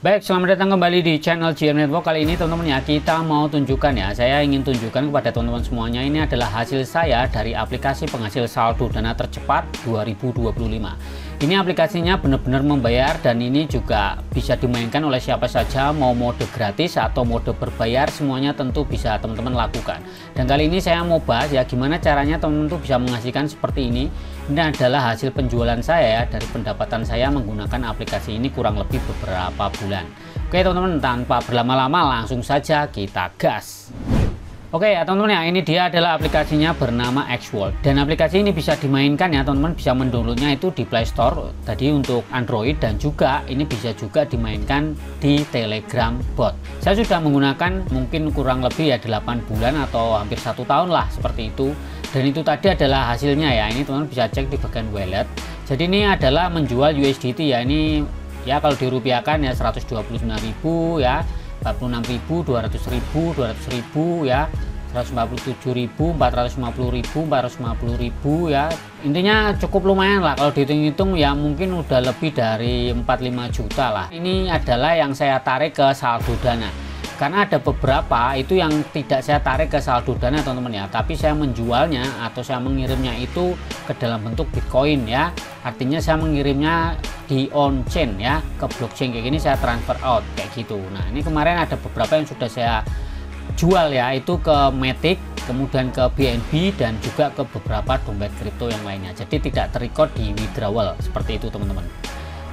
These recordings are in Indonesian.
Baik, selamat datang kembali di channel GM Network. Kali ini teman-teman ya, kita mau tunjukkan ya, saya ingin tunjukkan kepada teman-teman semuanya, ini adalah hasil saya dari aplikasi penghasil saldo dana tercepat 2025. Ini aplikasinya benar-benar membayar dan ini juga bisa dimainkan oleh siapa saja, mau mode gratis atau mode berbayar, semuanya tentu bisa teman-teman lakukan. Dan kali ini saya mau bahas ya, gimana caranya teman-teman tuh bisa menghasilkan seperti ini. Ini adalah hasil penjualan saya ya, dari pendapatan saya menggunakan aplikasi ini kurang lebih beberapa bulan. Oke teman-teman, tanpa berlama-lama langsung saja kita gas. Oke ya teman-teman ya, ini dia adalah aplikasinya bernama Xworld. Dan aplikasi ini bisa dimainkan ya teman-teman, bisa mendownloadnya itu di Play Store tadi untuk Android, dan juga ini bisa juga dimainkan di Telegram Bot. Saya sudah menggunakan mungkin kurang lebih ya 8 bulan atau hampir 1 tahun lah seperti itu. Dan itu tadi adalah hasilnya ya, ini teman-teman bisa cek di bagian wallet. Jadi ini adalah menjual USDT ya, ini ya kalau dirupiahkan ya 129.000 ya, 46.000, 200.000, 200.000 ya, 147.000, 450.000, 450.000 ya. Intinya cukup lumayan lah kalau dihitung-hitung ya, mungkin udah lebih dari 4-5 juta lah. Ini adalah yang saya tarik ke saldo dana. Karena ada beberapa itu yang tidak saya tarik ke saldo dana teman-teman ya, tapi saya menjualnya atau saya mengirimnya itu ke dalam bentuk Bitcoin ya. Artinya saya mengirimnya di on chain ya, ke blockchain kayak gini, saya transfer out kayak gitu. Nah ini kemarin ada beberapa yang sudah saya jual ya, itu ke Matic, kemudian ke BNB, dan juga ke beberapa dompet kripto yang lainnya. Jadi tidak terrecord di withdrawal seperti itu teman-teman.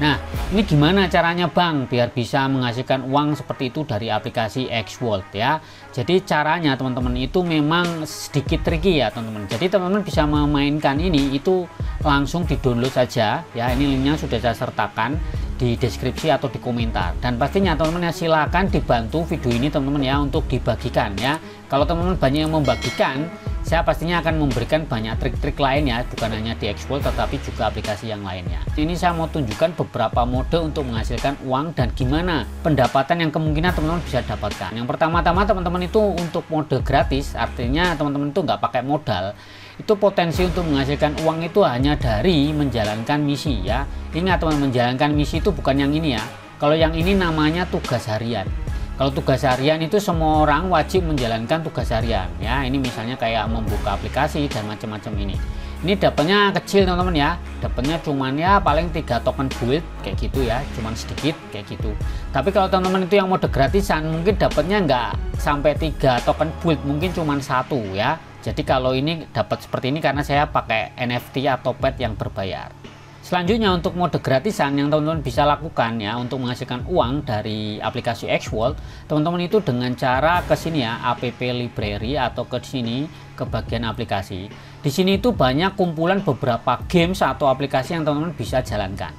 Nah ini gimana caranya bang biar bisa menghasilkan uang seperti itu dari aplikasi Xworld ya. Jadi caranya teman-teman itu memang sedikit tricky ya teman-teman. Jadi teman-teman bisa memainkan ini itu langsung di download saja ya, ini linknya sudah saya sertakan di deskripsi atau di komentar. Dan pastinya teman-teman ya, silakan dibantu video ini teman-teman ya untuk dibagikan ya. Kalau teman-teman banyak yang membagikan, saya pastinya akan memberikan banyak trik-trik lain ya, bukan hanya di Xworld tetapi juga aplikasi yang lainnya. Ini saya mau tunjukkan beberapa mode untuk menghasilkan uang dan gimana pendapatan yang kemungkinan teman-teman bisa dapatkan. Yang pertama-tama teman-teman itu untuk mode gratis, artinya teman-teman itu nggak pakai modal. Itu potensi untuk menghasilkan uang itu hanya dari menjalankan misi ya. Ingat teman, menjalankan misi itu bukan yang ini ya. Kalau yang ini namanya tugas harian. Kalau tugas harian itu semua orang wajib menjalankan tugas harian ya. Ini misalnya kayak membuka aplikasi dan macam-macam ini. Ini dapatnya kecil teman-teman ya. Dapatnya cuman ya paling 3 token build kayak gitu ya, cuman sedikit kayak gitu. Tapi kalau teman-teman itu yang mode gratisan, mungkin dapatnya nggak sampai 3 token build, mungkin cuman 1 ya. Jadi kalau ini dapat seperti ini karena saya pakai NFT atau pet yang berbayar. Selanjutnya untuk mode gratisan yang teman-teman bisa lakukan ya untuk menghasilkan uang dari aplikasi Xworld, teman-teman itu dengan cara ke sini ya, app library, atau ke sini ke bagian aplikasi. Di sini itu banyak kumpulan beberapa games atau aplikasi yang teman-teman bisa jalankan.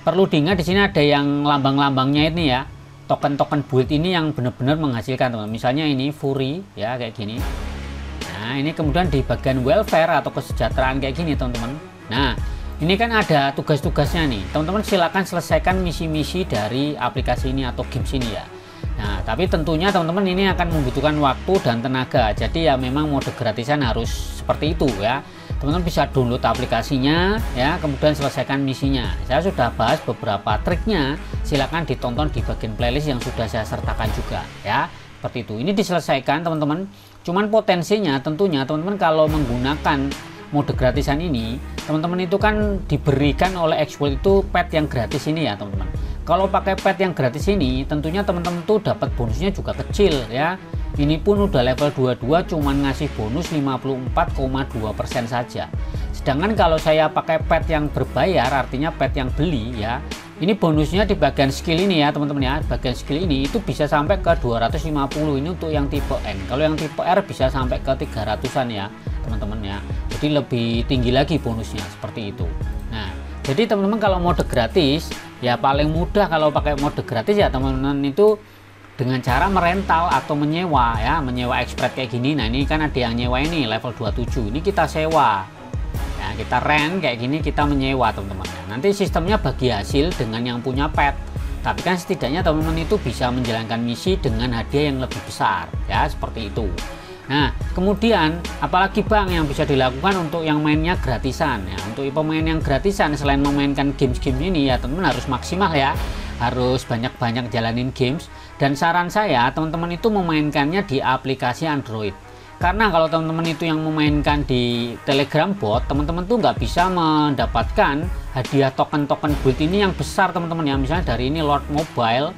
Perlu diingat di sini ada yang lambang-lambangnya ini ya, token-token build ini yang benar-benar menghasilkan teman-teman. Misalnya ini Fury ya kayak gini. Nah ini kemudian di bagian welfare atau kesejahteraan kayak gini teman-teman. Nah ini kan ada tugas-tugasnya nih, teman-teman silakan selesaikan misi-misi dari aplikasi ini atau games ini ya. Nah tapi tentunya teman-teman ini akan membutuhkan waktu dan tenaga, jadi ya memang mode gratisan harus seperti itu ya. Teman-teman bisa download aplikasinya ya, kemudian selesaikan misinya. Saya sudah bahas beberapa triknya, silakan ditonton di bagian playlist yang sudah saya sertakan juga ya. Seperti itu, ini diselesaikan teman-teman. Cuman potensinya tentunya teman-teman kalau menggunakan mode gratisan ini, teman-teman itu kan diberikan oleh Xworld itu pet yang gratis ini ya teman-teman. Kalau pakai pet yang gratis ini, tentunya teman-teman tuh dapat bonusnya juga kecil ya. Ini pun udah level 22 cuman ngasih bonus 54,2% saja. Sedangkan kalau saya pakai pet yang berbayar, artinya pet yang beli ya, ini bonusnya di bagian skill ini ya teman-teman ya. Bagian skill ini itu bisa sampai ke 250, ini untuk yang tipe N. Kalau yang tipe R bisa sampai ke 300-an ya teman-teman ya. Jadi lebih tinggi lagi bonusnya seperti itu. Nah jadi teman-teman kalau mode gratis ya, paling mudah kalau pakai mode gratis ya teman-teman itu dengan cara merental atau menyewa ya, menyewa Express kayak gini. Nah ini kan ada yang nyewa ini level 27, ini kita sewa ya, kita rent kayak gini, kita menyewa teman-teman. Nanti sistemnya bagi hasil dengan yang punya pet, tapi kan setidaknya teman-teman itu bisa menjalankan misi dengan hadiah yang lebih besar ya, seperti itu. Nah kemudian apalagi bang yang bisa dilakukan untuk yang mainnya gratisan ya. Untuk pemain yang gratisan, selain memainkan games-game ini ya teman-teman harus maksimal ya, harus banyak-banyak jalanin games. Dan saran saya teman-teman itu memainkannya di aplikasi Android, karena kalau teman-teman itu yang memainkan di Telegram bot, teman-teman tuh nggak bisa mendapatkan hadiah token-token build ini yang besar teman-teman ya. Misalnya dari ini Lord Mobile,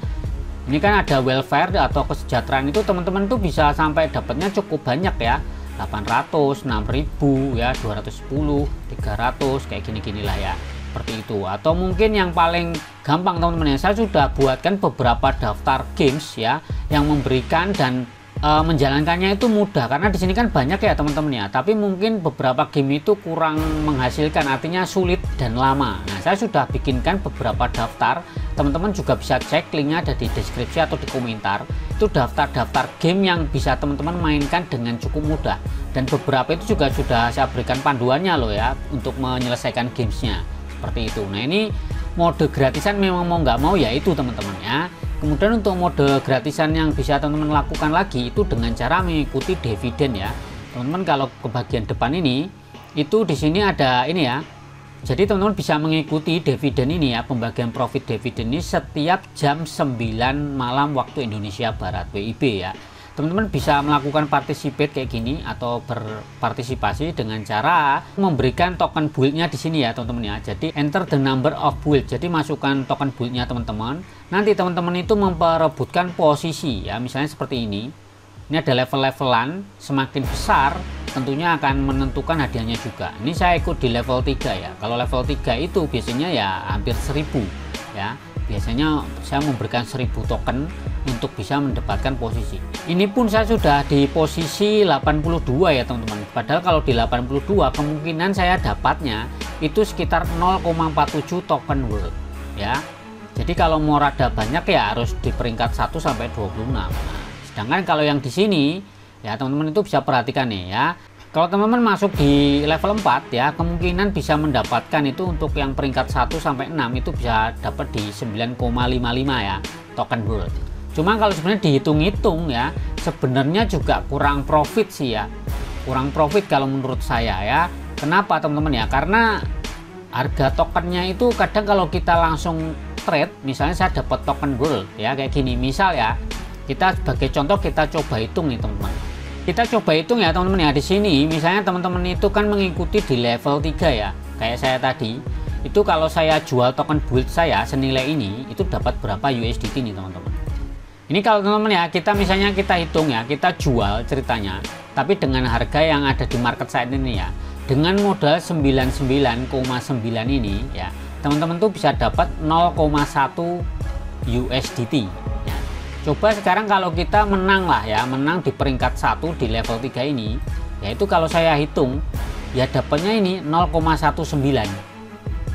ini kan ada welfare atau kesejahteraan, itu teman-teman tuh bisa sampai dapatnya cukup banyak ya, 800, 6000 ya, 210, 300 kayak gini-gini lah ya, seperti itu. Atau mungkin yang paling gampang teman-teman ya, saya sudah buatkan beberapa daftar games ya yang memberikan dan menjalankannya itu mudah, karena di sini kan banyak ya teman-teman ya, tapi mungkin beberapa game itu kurang menghasilkan, artinya sulit dan lama. Nah, saya sudah bikinkan beberapa daftar, teman-teman juga bisa cek, linknya ada di deskripsi atau di komentar. Itu daftar-daftar game yang bisa teman-teman mainkan dengan cukup mudah, dan beberapa itu juga sudah saya berikan panduannya loh ya untuk menyelesaikan gamesnya, seperti itu. Nah, ini mode gratisan memang mau nggak mau ya itu teman-teman ya. Kemudian untuk mode gratisan yang bisa teman-teman lakukan lagi itu dengan cara mengikuti dividen ya. Teman-teman kalau ke bagian depan ini, itu di sini ada ini ya. Jadi teman-teman bisa mengikuti dividen ini ya, pembagian profit dividen ini setiap jam 9 malam waktu Indonesia Barat WIB ya. Teman-teman bisa melakukan participate kayak gini atau berpartisipasi dengan cara memberikan token build-nya di sini ya teman-teman ya. Jadi enter the number of build. Jadi masukkan token build-nya teman-teman. Nanti teman-teman itu memperebutkan posisi ya. Misalnya seperti ini. Ini ada level-levelan, semakin besar tentunya akan menentukan hadiahnya juga. Ini saya ikut di level 3 ya. Kalau level 3 itu biasanya ya hampir 1000 ya. Biasanya saya memberikan 1000 token untuk bisa mendapatkan posisi. Ini pun saya sudah di posisi 82 ya teman-teman. Padahal kalau di 82 kemungkinan saya dapatnya itu sekitar 0,47 token world ya. Jadi kalau mau rada banyak ya harus di peringkat 1 sampai 26. Nah, sedangkan kalau yang di sini ya teman-teman itu bisa perhatikan nih ya. Kalau teman-teman masuk di level 4 ya, kemungkinan bisa mendapatkan itu untuk yang peringkat 1 sampai 6 itu bisa dapat di 9,55 ya token world. Cuma kalau sebenarnya dihitung-hitung ya, sebenarnya juga kurang profit sih ya. Kurang profit kalau menurut saya ya. Kenapa teman-teman ya? Karena harga tokennya itu kadang kalau kita langsung trade, misalnya saya dapat token world ya kayak gini. Misal ya, kita sebagai contoh kita coba hitung nih teman-teman. Kita coba hitung ya teman-teman ya, di sini misalnya teman-teman itu kan mengikuti di level 3 ya, kayak saya tadi. Itu kalau saya jual token build saya senilai ini, itu dapat berapa USDT nih teman-teman. Ini kalau teman-teman ya, kita misalnya kita hitung ya, kita jual ceritanya, tapi dengan harga yang ada di market saat ini ya, dengan modal 99,9 ini ya, teman-teman tuh bisa dapat 0,1 USDT. Coba sekarang kalau kita menang lah ya, menang di peringkat 1 di level 3 ini, yaitu kalau saya hitung ya dapatnya ini 0,19.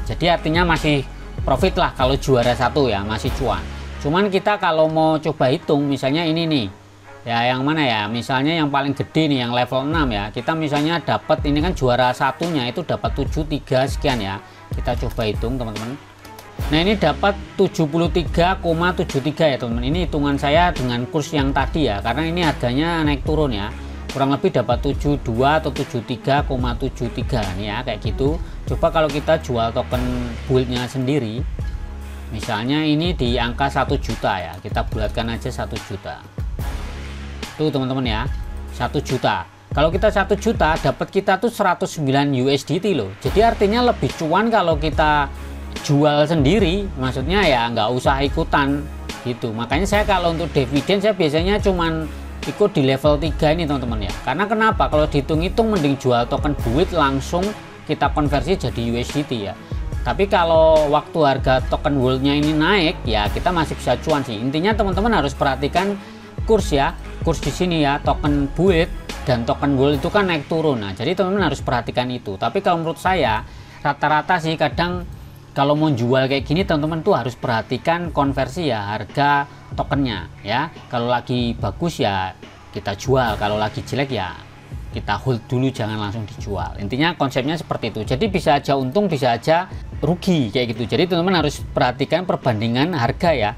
Jadi artinya masih profit lah kalau juara 1 ya, masih cuan. Cuman kita kalau mau coba hitung misalnya ini nih ya, yang mana ya, misalnya yang paling gede nih yang level 6 ya, kita misalnya dapat ini kan juara satunya itu dapat 73 sekian ya. Kita coba hitung teman-teman. Nah, ini dapat 73,73 ya teman-teman. Ini hitungan saya dengan kurs yang tadi ya, karena ini harganya naik turun ya. Kurang lebih dapat 72 atau 73,73 nih ya, kayak gitu. Coba kalau kita jual token build-nya sendiri, misalnya ini di angka 1 juta ya, kita bulatkan aja 1 juta. Tuh teman-teman ya, 1 juta. Kalau kita 1 juta dapat kita tuh 109 USDT loh. Jadi artinya lebih cuan kalau kita jual sendiri, maksudnya ya nggak usah ikutan gitu. Makanya saya kalau untuk dividen saya biasanya cuman ikut di level 3 ini teman-teman ya. Karena kenapa? Kalau dihitung-hitung mending jual token build langsung kita konversi jadi USDT ya. Tapi kalau waktu harga token worldnya ini naik ya, kita masih bisa cuan sih. Intinya teman-teman harus perhatikan kurs ya, kurs di sini ya, token build dan token world itu kan naik turun. Nah, jadi teman-teman harus perhatikan itu. Tapi kalau menurut saya rata-rata sih kadang kalau mau jual kayak gini teman-teman tuh harus perhatikan konversi ya, harga tokennya ya. Kalau lagi bagus ya kita jual, kalau lagi jelek ya kita hold dulu, jangan langsung dijual. Intinya konsepnya seperti itu. Jadi bisa aja untung, bisa aja rugi kayak gitu. Jadi teman-teman harus perhatikan perbandingan harga ya,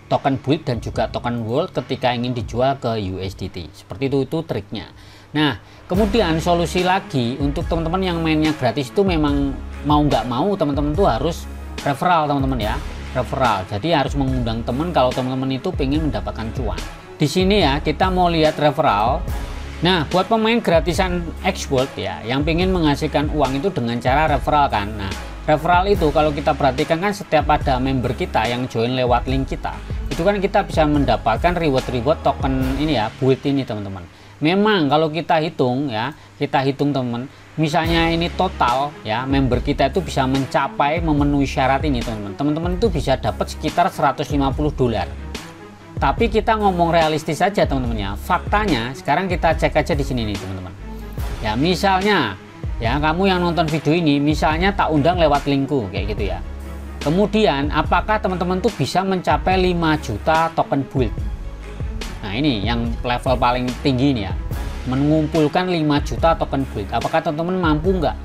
token build dan juga token world ketika ingin dijual ke USDT. Seperti itu triknya. Nah, kemudian solusi lagi untuk teman-teman yang mainnya gratis itu memang mau nggak mau teman-teman tuh harus referral teman-teman ya. referral. Jadi harus mengundang teman kalau teman-teman itu pengen mendapatkan cuan. Di sini ya kita mau lihat referral. Nah, buat pemain gratisan X-World ya yang pengen menghasilkan uang itu dengan cara referral kan. Nah, referral itu kalau kita perhatikan kan setiap ada member kita yang join lewat link kita, itu kan kita bisa mendapatkan reward token ini ya, build ini teman-teman. Memang kalau kita hitung ya, teman, misalnya ini total ya member kita itu bisa mencapai memenuhi syarat ini teman-teman. Teman-teman itu bisa dapat sekitar $150. Tapi kita ngomong realistis saja teman-teman ya. Faktanya sekarang kita cek aja di sini nih teman-teman. Ya misalnya ya kamu yang nonton video ini misalnya tak undang lewat linkku kayak gitu ya. Kemudian apakah teman-teman tuh bisa mencapai 5 juta token build? Nah ini yang level paling tinggi nih ya. Mengumpulkan 5 juta token build. Apakah teman-teman mampu nggak?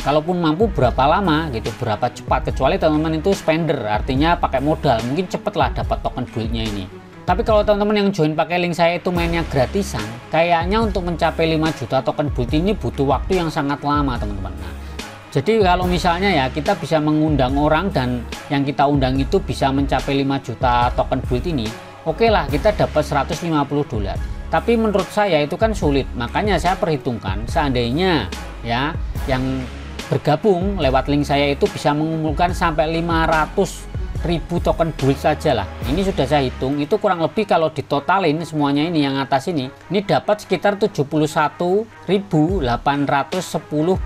Kalaupun mampu berapa lama gitu, berapa cepat, kecuali teman-teman itu spender, artinya pakai modal, mungkin cepet lah dapat token buildnya ini. Tapi kalau teman-teman yang join pakai link saya itu mainnya gratisan, kayaknya untuk mencapai 5 juta token build ini butuh waktu yang sangat lama teman-teman. Nah, jadi kalau misalnya ya kita bisa mengundang orang dan yang kita undang itu bisa mencapai 5 juta token build ini, oke lah kita dapat $150. Tapi menurut saya itu kan sulit, makanya saya perhitungkan seandainya ya yang bergabung lewat link saya itu bisa mengumpulkan sampai 500.000 token build saja lah. Ini sudah saya hitung, itu kurang lebih kalau ditotalin semuanya ini yang atas ini dapat sekitar 71.810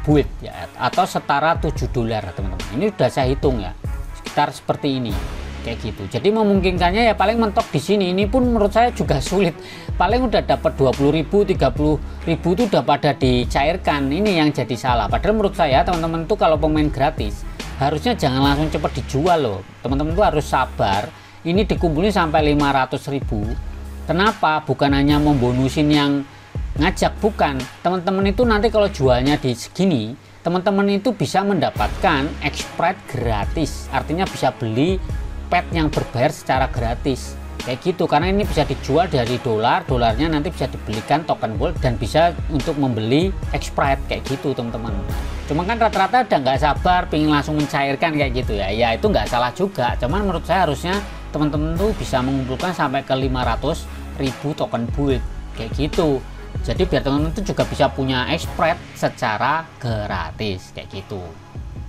build ya, atau setara $7 teman-teman. Ini sudah saya hitung ya, sekitar seperti ini kayak gitu. Jadi memungkinkannya ya paling mentok di sini. Ini pun menurut saya juga sulit. Paling udah dapat 20.000, 30.000 itu udah pada dicairkan. Ini yang jadi salah. Padahal menurut saya teman-teman tuh kalau pemain gratis harusnya jangan langsung cepat dijual loh. Teman-teman tuh harus sabar. Ini dikumpulin sampai 500.000. Kenapa? Bukan hanya membonusin yang ngajak, bukan. Teman-teman itu nanti kalau jualnya di segini, teman-teman itu bisa mendapatkan X-Sprite gratis. Artinya bisa beli pet yang berbayar secara gratis kayak gitu, karena ini bisa dijual dari dolarnya nanti bisa dibelikan token gold dan bisa untuk membeli X-Sprite kayak gitu teman-teman. Cuma kan rata-rata udah nggak sabar pengen langsung mencairkan kayak gitu ya, ya itu nggak salah juga, cuman menurut saya harusnya teman-teman tuh bisa mengumpulkan sampai ke 500.000 token build kayak gitu. Jadi biar teman-teman tuh juga bisa punya X-Sprite secara gratis kayak gitu.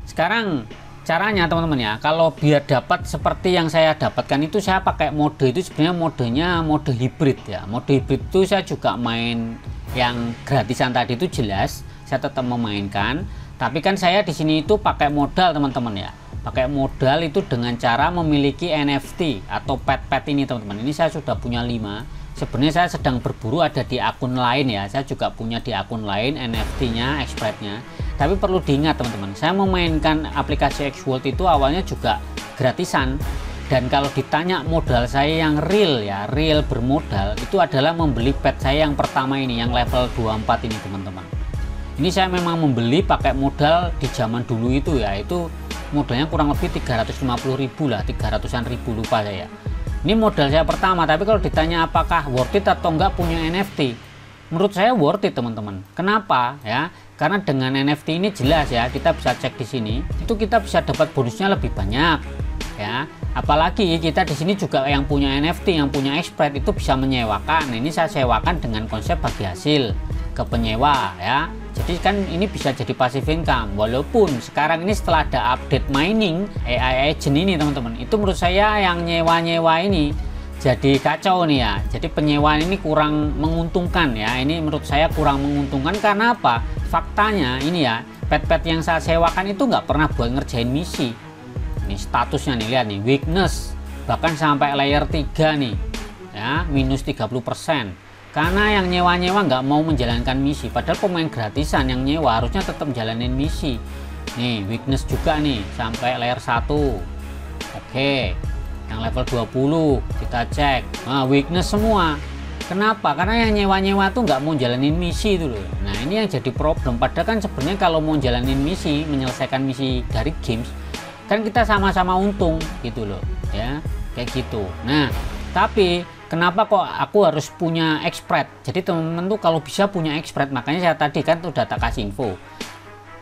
Sekarang caranya teman-teman ya, kalau biar dapat seperti yang saya dapatkan itu saya pakai mode itu sebenarnya modenya mode hybrid ya. Mode hybrid itu saya juga main yang gratisan tadi itu jelas, saya tetap memainkan. Tapi kan saya di sini itu pakai modal teman-teman ya. Pakai modal itu dengan cara memiliki NFT atau pet-pet ini teman-teman. Ini saya sudah punya 5. Sebenarnya saya sedang berburu ada di akun lain ya, saya juga punya di akun lain NFT-nya, X-Sprite-nya. Tapi perlu diingat teman-teman, saya memainkan aplikasi X-World itu awalnya juga gratisan. Dan kalau ditanya modal saya yang real ya, real bermodal, itu adalah membeli pet saya yang pertama ini, yang level 24 ini teman-teman. Ini saya memang membeli pakai modal di zaman dulu itu ya, itu modalnya kurang lebih 350.000 lah, 300-an ribu lupa saya. Ini modal saya pertama, tapi kalau ditanya apakah worth it atau enggak punya NFT, menurut saya worth it teman-teman. Kenapa ya? Karena dengan NFT ini jelas ya, kita bisa cek di sini, itu kita bisa dapat bonusnya lebih banyak ya. Apalagi kita di sini juga yang punya NFT, yang punya X-Sprite itu bisa menyewakan. Ini saya sewakan dengan konsep bagi hasil ke penyewa ya. Jadi kan ini bisa jadi passive income. Walaupun sekarang ini setelah ada update mining AI agent ini teman-teman, itu menurut saya yang nyewa-nyewa ini jadi kacau nih ya. Jadi penyewaan ini kurang menguntungkan ya. Ini menurut saya kurang menguntungkan karena apa? Faktanya ini ya, pet-pet yang saya sewakan itu nggak pernah buat ngerjain misi. Ini statusnya nih, lihat nih, weakness bahkan sampai layer 3 nih ya, minus 30%. Karena yang nyewa-nyewa nggak mau menjalankan misi, padahal pemain gratisan yang nyewa harusnya tetap jalanin misi. Nih weakness juga nih sampai layer 1. Oke, yang level 20 kita cek, nah weakness semua. Kenapa? Karena yang nyewa-nyewa tuh nggak mau jalanin misi itu loh. Nah ini yang jadi problem. Padahal kan sebenarnya kalau mau jalanin misi, menyelesaikan misi dari games, kan kita sama-sama untung gitu loh ya, kayak gitu. Nah tapi kenapa kok aku harus punya X-Sprite? Jadi teman-teman tuh kalau bisa punya X-Sprite, makanya saya tadi kan udah tak kasih info.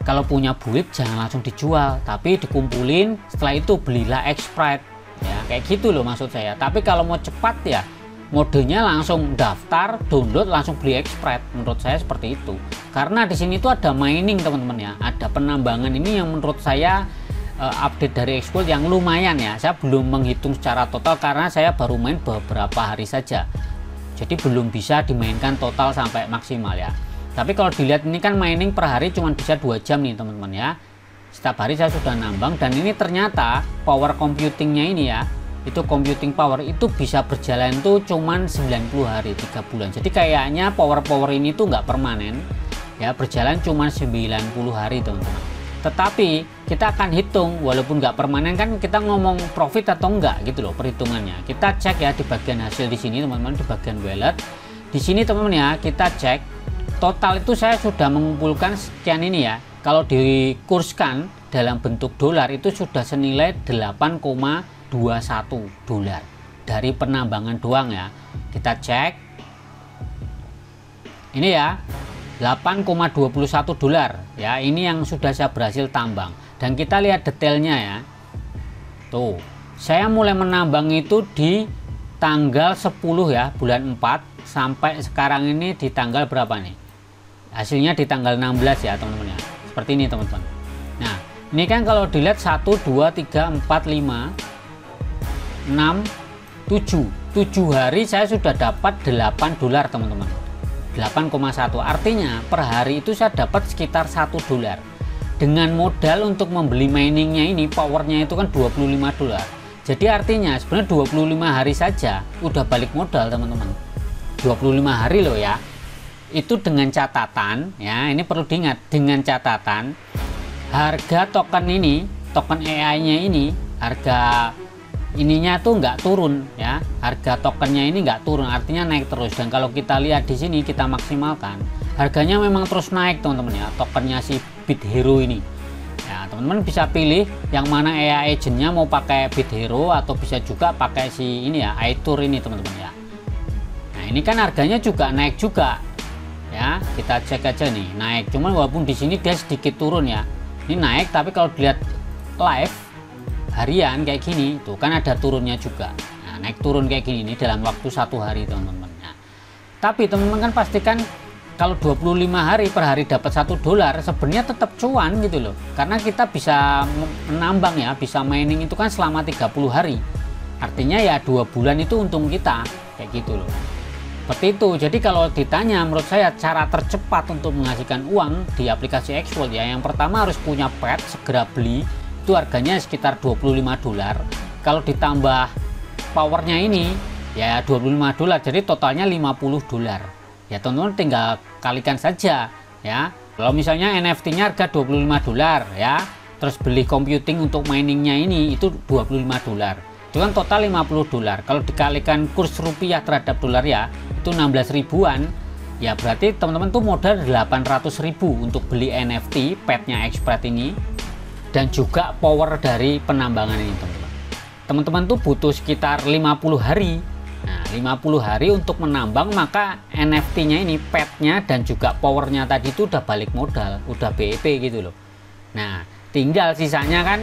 Kalau punya build jangan langsung dijual, tapi dikumpulin, setelah itu belilah X-Sprite ya kayak gitu loh maksud saya. Tapi kalau mau cepat ya modenya langsung daftar, download, langsung beli Express. Menurut saya seperti itu. Karena di sini tuh ada mining teman-teman ya, ada penambangan ini yang menurut saya update dari Express yang lumayan ya. Saya belum menghitung secara total karena saya baru main beberapa hari saja. Jadi belum bisa dimainkan total sampai maksimal ya. Tapi kalau dilihat ini kan mining per hari cuma bisa 2 jam nih teman-teman ya. Setiap hari saya sudah nambang dan ini ternyata power computingnya ini ya, itu computing power itu bisa berjalan tuh cuman 90 hari 3 bulan. Jadi kayaknya power ini tuh nggak permanen ya, berjalan cuman 90 hari teman-teman. Tetapi kita akan hitung walaupun nggak permanen kan, kita ngomong profit atau enggak gitu loh perhitungannya. Kita cek ya di bagian hasil di sini teman-teman, di bagian wallet. Di sini teman-teman ya, kita cek total itu saya sudah mengumpulkan sekian ini ya. Kalau dikurskan dalam bentuk dolar itu sudah senilai 8,21 dolar dari penambangan doang ya. Kita cek ini ya, 8,21 dolar ya, ini yang sudah saya berhasil tambang. Dan kita lihat detailnya ya, tuh saya mulai menambang itu di tanggal 10 ya, bulan 4 sampai sekarang ini di tanggal berapa nih, hasilnya di tanggal 16 ya teman-teman ya, seperti ini teman-teman. Nah ini kan kalau dilihat 1 2 3 4 5 6 7 hari saya sudah dapat 8 dolar teman-teman, 8,1. artinya per hari itu saya dapat sekitar 1 dolar. Dengan modal untuk membeli miningnya ini, powernya itu kan 25 dolar. Jadi artinya sebenarnya 25 hari saja udah balik modal teman-teman. 25 hari loh ya. Itu dengan catatan ya, ini perlu diingat, dengan catatan harga token ini, token AI-nya ini, harga ininya tuh nggak turun ya, harga tokennya ini nggak turun, artinya naik terus. Dan kalau kita lihat di sini, kita maksimalkan, harganya memang terus naik teman-teman ya, tokennya si BitHero ini ya. Teman-teman bisa pilih yang mana AI agentnya, mau pakai BitHero atau bisa juga pakai si ini ya, iTour ini teman-teman ya. Nah ini kan harganya juga naik juga ya, kita cek aja nih, naik. Cuman walaupun di sini dia sedikit turun ya, ini naik, tapi kalau dilihat live harian kayak gini tuh kan ada turunnya juga. Nah, naik turun kayak gini ini dalam waktu 1 hari teman-teman. Nah, tapi teman-teman kan pastikan kalau 25 hari per hari dapat 1 dolar sebenarnya tetap cuan gitu loh, karena kita bisa menambang ya, bisa mining itu kan selama 30 hari, artinya ya 2 bulan itu untung kita kayak gitu loh. Seperti itu. Jadi kalau ditanya menurut saya cara tercepat untuk menghasilkan uang di aplikasi Express ya, yang pertama harus punya pet, segera beli. Itu harganya sekitar 25 dolar. Kalau ditambah powernya ini ya 25 dolar, jadi totalnya 50 dolar ya teman-teman, tinggal kalikan saja ya. Kalau misalnya NFT-nya harga 25 dolar ya, terus beli computing untuk miningnya ini itu 25 dolar, itu kan total 50 dolar. Kalau dikalikan kurs rupiah terhadap dolar ya, itu 16 ribuan ya, berarti teman-teman tuh modal 800 ribu untuk beli NFT petnya Express ini dan juga power dari penambangan ini teman-teman. Teman-teman tuh butuh sekitar 50 hari. Nah 50 hari untuk menambang, maka NFT-nya ini, petnya dan juga powernya tadi itu udah balik modal, udah BEP gitu loh. Nah tinggal sisanya kan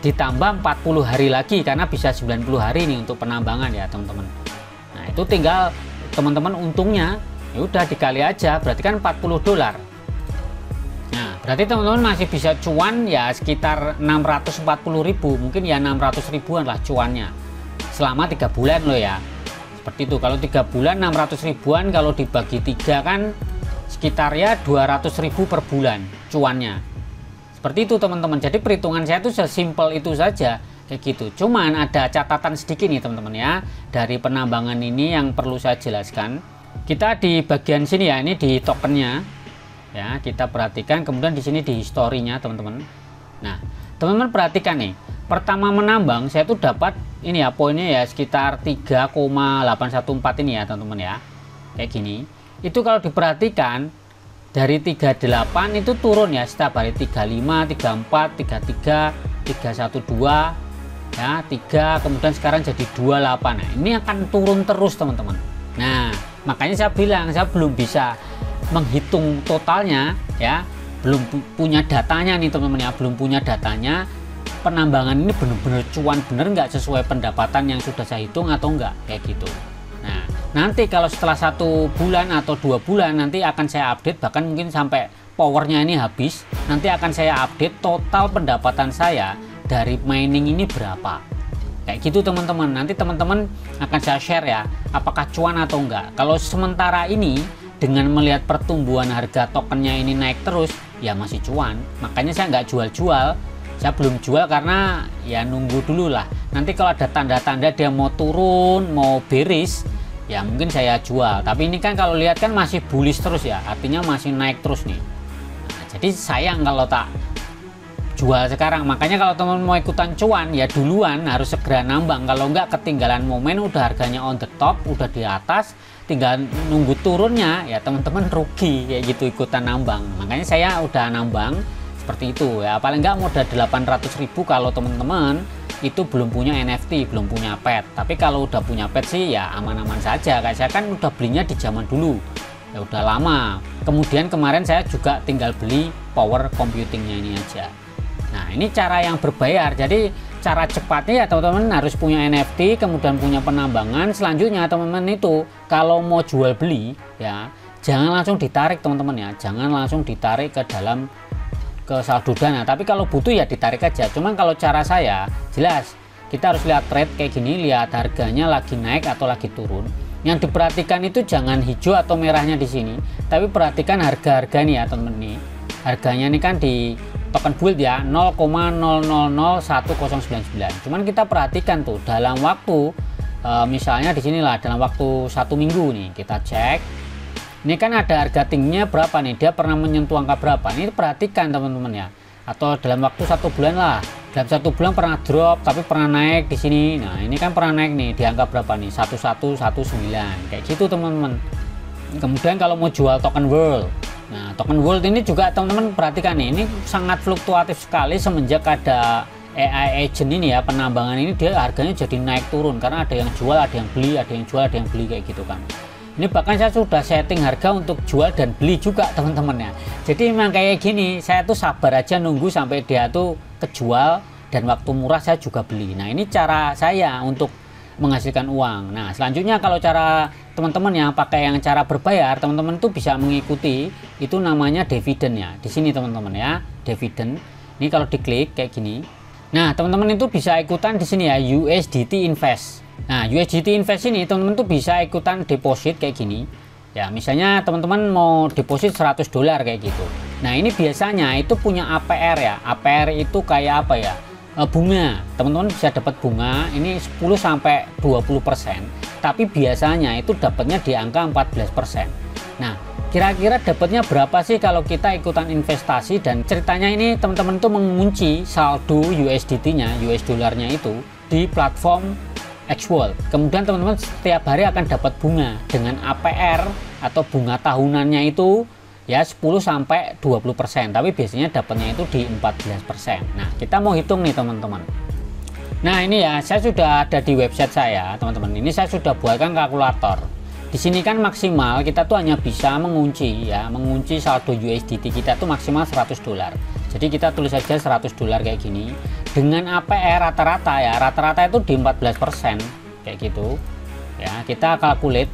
ditambah 40 hari lagi, karena bisa 90 hari nih untuk penambangan ya teman-teman. Nah itu tinggal teman-teman untungnya ya udah dikali aja, berarti kan 40 dolar. Nah berarti teman-teman masih bisa cuan ya sekitar 640 ribu, mungkin ya 600 ribuan lah cuannya selama 3 bulan loh ya. Seperti itu. Kalau 3 bulan 600 ribuan, kalau dibagi 3 kan sekitar ya 200 ribu per bulan cuannya. Seperti itu teman-teman. Jadi perhitungan saya itu sesimpel itu saja kayak gitu. Cuman ada catatan sedikit nih teman-teman ya, dari penambangan ini yang perlu saya jelaskan. Kita di bagian sini ya, ini di tokennya ya, kita perhatikan. Kemudian di sini di historinya teman-teman. Nah teman-teman perhatikan nih, pertama menambang saya tuh dapat ini ya, poinnya ya sekitar 3,814 ini ya teman-teman ya, kayak gini. Itu kalau diperhatikan dari 38 itu turun ya setiap hari, 35, 34, 33, 312 ya, 3, kemudian sekarang jadi 28. Nah ini akan turun terus teman-teman. Nah makanya saya bilang saya belum bisa menghitung totalnya ya, belum punya datanya nih teman-teman ya, belum punya datanya. penambangan ini bener-bener cuan bener nggak sesuai pendapatan yang sudah saya hitung atau enggak, kayak gitu. Nah, nanti kalau setelah 1 bulan atau 2 bulan nanti akan saya update, bahkan mungkin sampai powernya ini habis, nanti akan saya update total pendapatan saya dari mining ini berapa, kayak gitu teman-teman. Nanti teman-teman akan saya share ya, apakah cuan atau enggak. Kalau sementara ini dengan melihat pertumbuhan harga tokennya ini naik terus, ya masih cuan, makanya saya nggak jual-jual. Saya belum jual karena ya nunggu dulu lah, nanti kalau ada tanda-tanda dia mau turun, mau bearish, ya mungkin saya jual. Tapi ini kan kalau lihat kan masih bullish terus ya, artinya masih naik terus nih. Nah, jadi sayang kalau tak jual sekarang. Makanya kalau teman mau ikutan cuan ya duluan harus segera nambang, kalau enggak ketinggalan momen, udah harganya on the top, udah di atas, tinggal nunggu turunnya, ya teman-teman rugi kayak gitu ikutan nambang. Makanya saya udah nambang seperti itu ya, paling enggak modal 800.000 kalau teman-teman itu belum punya NFT, belum punya pet. Tapi kalau udah punya pet sih ya aman-aman saja. Kayak saya kan udah belinya di zaman dulu ya, udah lama. Kemudian kemarin saya juga tinggal beli power computingnya ini aja. Nah, ini cara yang berbayar. Jadi cara cepatnya ya teman-teman harus punya NFT, kemudian punya penambangan. Selanjutnya teman-teman itu kalau mau jual beli ya jangan langsung ditarik teman-teman ya, jangan langsung ditarik ke dalam ke saldo dana. Tapi kalau butuh ya ditarik aja. Cuman kalau cara saya jelas kita harus lihat trade kayak gini, lihat harganya lagi naik atau lagi turun. Yang diperhatikan itu jangan hijau atau merahnya di sini, tapi perhatikan harga-harga nih ya teman-teman nih. Harganya ini kan di token build ya 0,000199. Cuman kita perhatikan tuh dalam waktu misalnya di sinilah dalam waktu 1 minggu nih, kita cek. Ini kan ada harga tingginya berapa nih, dia pernah menyentuh angka berapa, ini perhatikan teman-teman ya. Atau dalam waktu 1 bulan lah, dalam 1 bulan pernah drop tapi pernah naik di sini. Nah ini kan pernah naik nih di angka berapa nih, 1119 kayak gitu teman-teman. Kemudian kalau mau jual token world, nah token world ini juga teman-teman perhatikan nih, ini sangat fluktuatif sekali semenjak ada AI agent ini ya, penambangan ini dia harganya jadi naik turun karena ada yang jual, ada yang beli, ada yang jual, ada yang beli kayak gitu kan. Ini bahkan saya sudah setting harga untuk jual dan beli juga teman-teman ya. Jadi memang kayak gini, saya tuh sabar aja nunggu sampai dia tuh kejual dan waktu murah saya juga beli. Nah ini cara saya untuk menghasilkan uang. Nah selanjutnya kalau cara teman-teman yang pakai yang cara berbayar, teman-teman tuh bisa mengikuti itu namanya dividen ya. Di sini teman-teman ya, dividen. Ini kalau diklik kayak gini. Nah teman-teman itu bisa ikutan di sini ya, USDT Invest. Nah USDT Invest ini teman-teman tuh bisa ikutan deposit kayak gini ya, misalnya teman-teman mau deposit $100 kayak gitu. Nah ini biasanya itu punya APR ya, APR itu kayak apa ya, bunga. Teman-teman bisa dapat bunga ini 10-20%, tapi biasanya itu dapatnya di angka 14%. Nah kira-kira dapatnya berapa sih kalau kita ikutan investasi? Dan ceritanya ini teman-teman tuh mengunci saldo USDT-nya, US dollarnya itu di platform Xworld. Kemudian teman-teman setiap hari akan dapat bunga dengan APR atau bunga tahunannya itu ya 10-20%, tapi biasanya dapatnya itu di 14%. Nah kita mau hitung nih teman-teman. Nah ini ya saya sudah ada di website saya teman-teman, ini saya sudah buatkan kalkulator. Di sini kan maksimal kita tuh hanya bisa mengunci ya, mengunci saldo USDT kita tuh maksimal $100. Jadi kita tulis saja $100 kayak gini dengan APR rata-rata ya, rata-rata itu di 14% kayak gitu ya, kita calculate.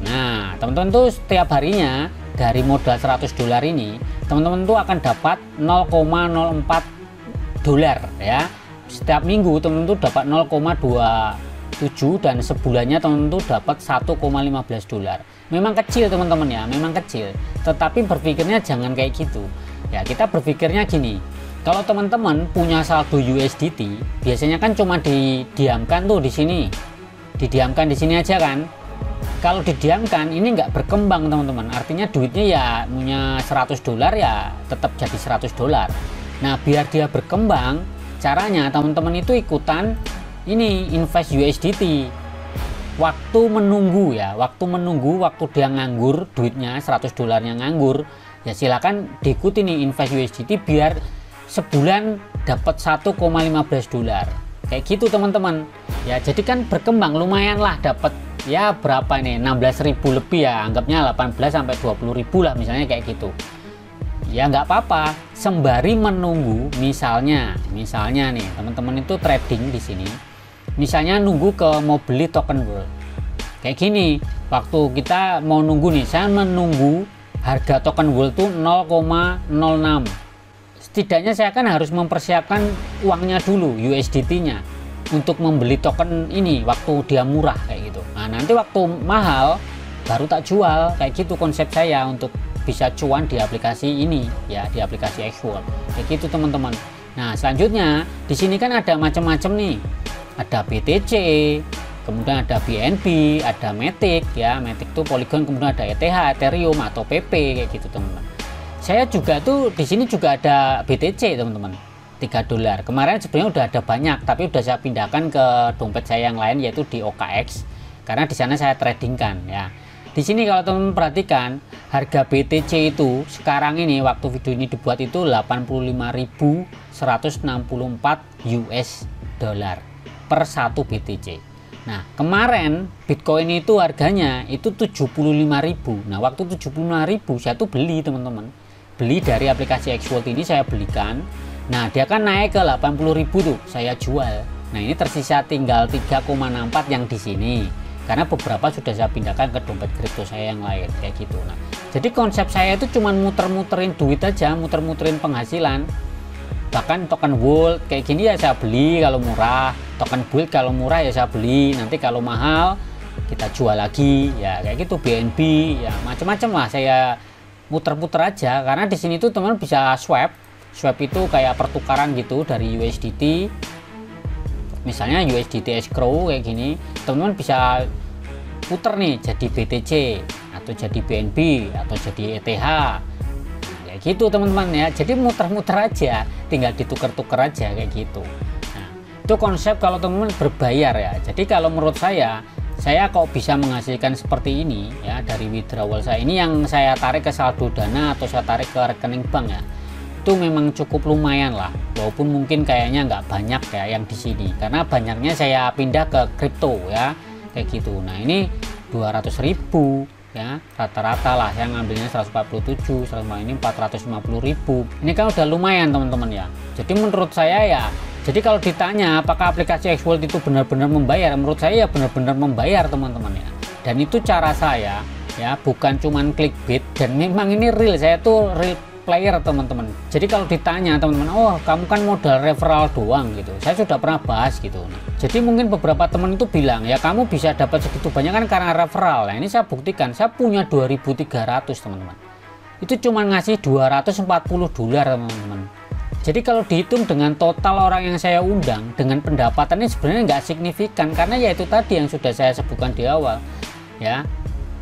Nah teman-teman tuh setiap harinya dari modal $100 ini teman-teman tuh akan dapat $0,04 ya. Setiap minggu teman-teman tuh dapat 0,27 dan sebulannya teman-teman tuh dapat $1,15. Memang kecil teman-teman ya, memang kecil, tetapi berpikirnya jangan kayak gitu ya. Kita berpikirnya gini, kalau teman-teman punya saldo USDT biasanya kan cuma didiamkan tuh di sini, didiamkan di sini aja kan. Kalau didiamkan ini nggak berkembang teman-teman, artinya duitnya ya punya $100 ya tetap jadi $100. Nah biar dia berkembang, caranya teman-teman itu ikutan ini invest USDT. Waktu menunggu ya, waktu dia nganggur duitnya $100-nya nganggur ya, silakan diikuti nih invest USDT biar sebulan dapat $1,15 kayak gitu teman-teman ya. Jadi kan berkembang lumayan lah, dapat ya berapa nih, 16.000 lebih ya, anggapnya 18-20.000 lah misalnya kayak gitu. ya nggak apa-apa, sembari menunggu. Misalnya nih teman-teman itu trading di sini, misalnya nunggu mau beli token world kayak gini. Waktu kita mau nunggu nih, saya menunggu harga token world tuh 0,06. Setidaknya saya kan harus mempersiapkan uangnya dulu, USDT-nya, untuk membeli token ini waktu dia murah kayak gitu. Nah, nanti waktu mahal baru tak jual, kayak gitu konsep saya untuk bisa cuan di aplikasi ini ya, di aplikasi Xworld kayak gitu teman-teman. Nah, selanjutnya di sini kan ada macam-macam nih, ada BTC, kemudian ada BNB, ada Matic ya, Matic tuh Polygon, kemudian ada ETH, Ethereum atau PP kayak gitu teman-teman. Saya juga tuh di sini juga ada BTC teman-teman, $3. Kemarin sebenarnya udah ada banyak, tapi udah saya pindahkan ke dompet saya yang lain, yaitu di OKX, karena di sana saya tradingkan ya. Di sini kalau teman-teman perhatikan, harga BTC itu sekarang ini waktu video ini dibuat itu 85.164 US dollar per 1 BTC. Nah, kemarin Bitcoin itu harganya itu 75.000. Nah, waktu 75.000 saya tuh beli teman-teman. Beli dari aplikasi Xworld ini, saya belikan. Nah, dia kan naik ke 80.000 tuh, saya jual. Nah, ini tersisa tinggal 3,64 yang di sini. Karena beberapa sudah saya pindahkan ke dompet kripto saya yang lain kayak gitu. Nah, jadi konsep saya itu cuma muter-muterin duit aja, muter-muterin penghasilan. Bahkan token World kayak gini ya saya beli kalau murah, token Build kalau murah ya saya beli, nanti kalau mahal kita jual lagi ya, kayak gitu. BNB ya, macam-macam lah, saya muter-muter aja. Karena di sini tuh teman bisa swap itu kayak pertukaran gitu dari USDT. Misalnya USDT escrow kayak gini, teman-teman bisa puter nih jadi BTC atau jadi BNB atau jadi ETH kayak gitu teman-teman ya. Jadi muter-muter aja, tinggal ditukar-tukar aja kayak gitu. Nah, itu konsep kalau teman-teman berbayar ya. Jadi kalau menurut saya kok bisa menghasilkan seperti ini ya dari withdrawal saya ini, yang saya tarik ke saldo dana atau saya tarik ke rekening bank ya, itu memang cukup lumayan lah, walaupun mungkin kayaknya nggak banyak ya yang di sini, karena banyaknya saya pindah ke kripto ya kayak gitu. Nah, ini 200.000 ya rata-rata lah, saya ngambilnya 147, ini 450.000. Ini kan udah lumayan teman-teman ya. Jadi menurut saya ya, jadi kalau ditanya apakah aplikasi Xworld itu benar-benar membayar, menurut saya ya benar-benar membayar teman-teman ya. Dan itu cara saya ya, bukan cuman clickbait, dan memang ini real, saya tuh real player teman-teman. Jadi kalau ditanya teman-teman, oh kamu kan modal referral doang gitu, saya sudah pernah bahas gitu. Nah, jadi mungkin beberapa teman itu bilang ya kamu bisa dapat segitu banyak kan karena referral. Nah, ini saya buktikan, saya punya 2.300 teman-teman, itu cuma ngasih $240 teman-teman. Jadi kalau dihitung dengan total orang yang saya undang dengan pendapatannya sebenarnya nggak signifikan, karena ya itu tadi yang sudah saya sebutkan di awal ya,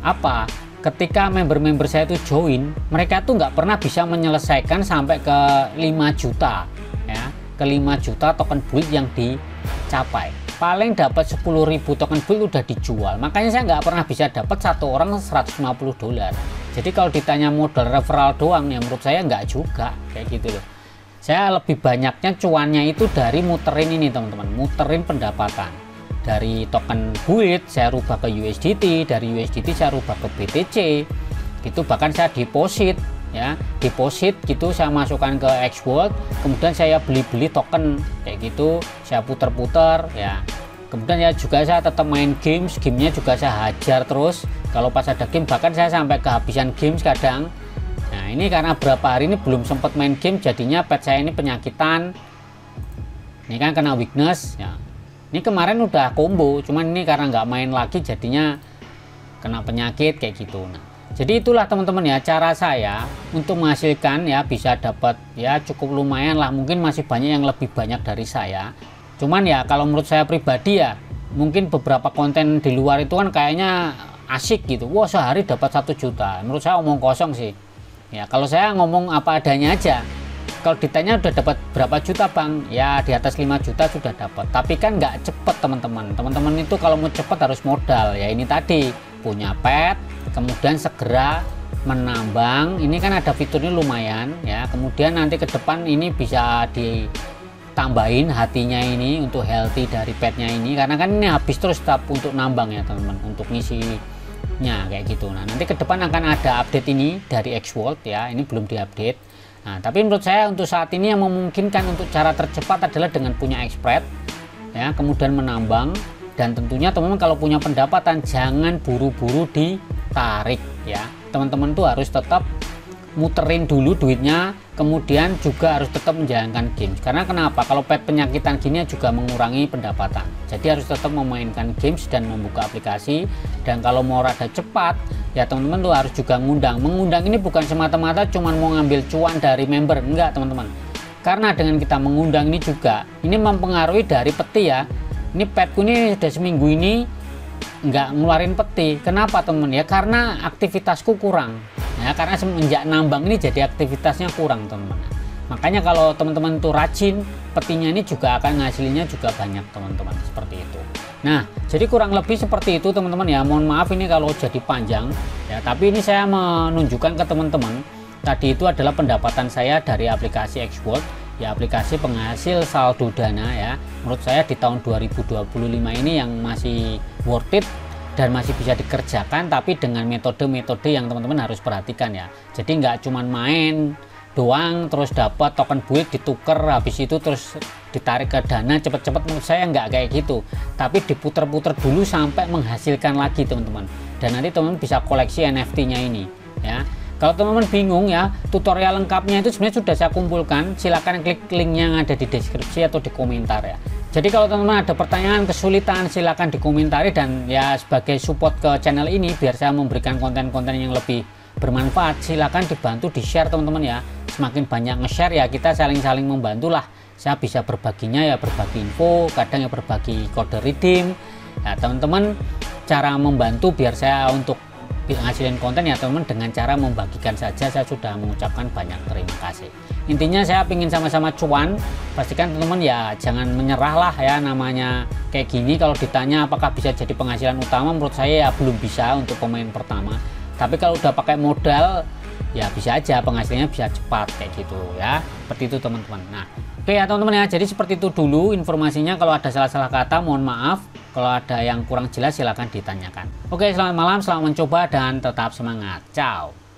apa, ketika member-member saya itu join, mereka tuh nggak pernah bisa menyelesaikan sampai ke 5 juta ya, ke 5 juta token build yang dicapai. Paling dapat 10.000 token build udah dijual. Makanya saya nggak pernah bisa dapat satu orang $150. Jadi kalau ditanya modal referral doang ya, menurut saya nggak juga kayak gitu loh. Saya lebih banyaknya cuannya itu dari muterin ini teman-teman, muterin pendapatan. Dari token build saya rubah ke USDT, dari USDT saya rubah ke BTC gitu. Bahkan saya deposit ya, deposit gitu, saya masukkan ke Xworld, kemudian saya beli-beli token kayak gitu, saya puter-puter ya. Kemudian ya juga saya tetap main gamenya juga saya hajar terus. Kalau pas ada game bahkan saya sampai kehabisan games kadang. Nah, ini karena berapa hari ini belum sempat main game, jadinya pet saya ini penyakitan, ini kan kena weakness ya. Ini kemarin udah combo, cuman ini karena nggak main lagi jadinya kena penyakit kayak gitu. Nah, jadi itulah teman-teman ya cara saya untuk menghasilkan ya, bisa dapat ya cukup lumayan lah. Mungkin masih banyak yang lebih banyak dari saya, cuman ya kalau menurut saya pribadi ya, mungkin beberapa konten di luar itu kan kayaknya asik gitu, wah sehari dapat 1 juta. Menurut saya omong kosong sih ya. Kalau saya ngomong apa adanya aja. Kalau ditanya udah dapat berapa juta bang, ya di atas 5 juta sudah dapat. Tapi kan nggak cepet teman-teman. Teman-teman itu kalau mau cepet harus modal ya, ini tadi punya pet, kemudian segera menambang. Ini kan ada fiturnya lumayan ya. Kemudian nanti ke depan ini bisa ditambahin hatinya ini untuk healthy dari petnya ini, karena kan ini habis terus tetap untuk nambang ya teman-teman, untuk ngisi update-nya kayak gitu. Nah, nanti ke depan akan ada update ini dari Xworld ya, ini belum diupdate. Nah, tapi menurut saya untuk saat ini yang memungkinkan untuk cara tercepat adalah dengan punya Xspread ya, kemudian menambang, dan tentunya teman-teman kalau punya pendapatan jangan buru-buru ditarik ya. Teman-teman tuh harus tetap muterin dulu duitnya, kemudian juga harus tetap menjalankan games. Karena kenapa? Kalau pet penyakitan gini juga mengurangi pendapatan. Jadi harus tetap memainkan games dan membuka aplikasi. Dan kalau mau rada cepat, ya teman-teman tuh harus juga ngundang. Mengundang ini bukan semata-mata cuman mau ngambil cuan dari member, enggak teman-teman. Karena dengan kita mengundang ini juga, ini mempengaruhi dari peti ya. Ini petku ini sudah seminggu ini nggak ngeluarin peti. Kenapa teman? Ya karena aktivitasku kurang. Ya, karena semenjak nambang ini jadi aktivitasnya kurang teman-teman. Makanya kalau teman-teman tuh rajin, petinya ini juga akan ngasilinnya juga banyak teman-teman, seperti itu. Nah, jadi kurang lebih seperti itu teman-teman ya. Mohon maaf ini kalau jadi panjang ya, tapi ini saya menunjukkan ke teman-teman tadi itu adalah pendapatan saya dari aplikasi Xworld ya, aplikasi penghasil saldo dana ya. Menurut saya di tahun 2025 ini yang masih worth it dan masih bisa dikerjakan, tapi dengan metode-metode yang teman-teman harus perhatikan ya. Jadi nggak cuman main doang terus dapat token build dituker, habis itu terus ditarik ke dana cepet-cepet. Menurut saya nggak kayak gitu, tapi diputer-puter dulu sampai menghasilkan lagi teman-teman, dan nanti teman-teman bisa koleksi NFT-nya ini ya. Kalau teman-teman bingung ya, tutorial lengkapnya itu sebenarnya sudah saya kumpulkan, silahkan klik link yang ada di deskripsi atau di komentar ya. Jadi kalau teman-teman ada pertanyaan, kesulitan, silahkan dikomentari, dan ya sebagai support ke channel ini biar saya memberikan konten-konten yang lebih bermanfaat, silahkan dibantu di share teman-teman ya. Semakin banyak nge-share ya kita saling-saling membantu lah. Saya bisa berbaginya ya, berbagi info, kadang ya berbagi kode redeem ya teman-teman. Cara membantu biar saya untuk ngasilin konten ya teman-teman dengan cara membagikan saja, saya sudah mengucapkan banyak terima kasih. Intinya saya ingin sama-sama cuan, pastikan teman-teman ya jangan menyerah lah ya. Namanya kayak gini kalau ditanya apakah bisa jadi penghasilan utama, menurut saya ya belum bisa untuk pemain pertama. Tapi kalau udah pakai modal ya bisa aja penghasilannya bisa cepat kayak gitu ya, seperti itu teman-teman. Nah oke ya teman-teman ya, jadi seperti itu dulu informasinya. Kalau ada salah-salah kata mohon maaf, kalau ada yang kurang jelas silahkan ditanyakan. Oke, selamat malam, selamat mencoba dan tetap semangat. Ciao.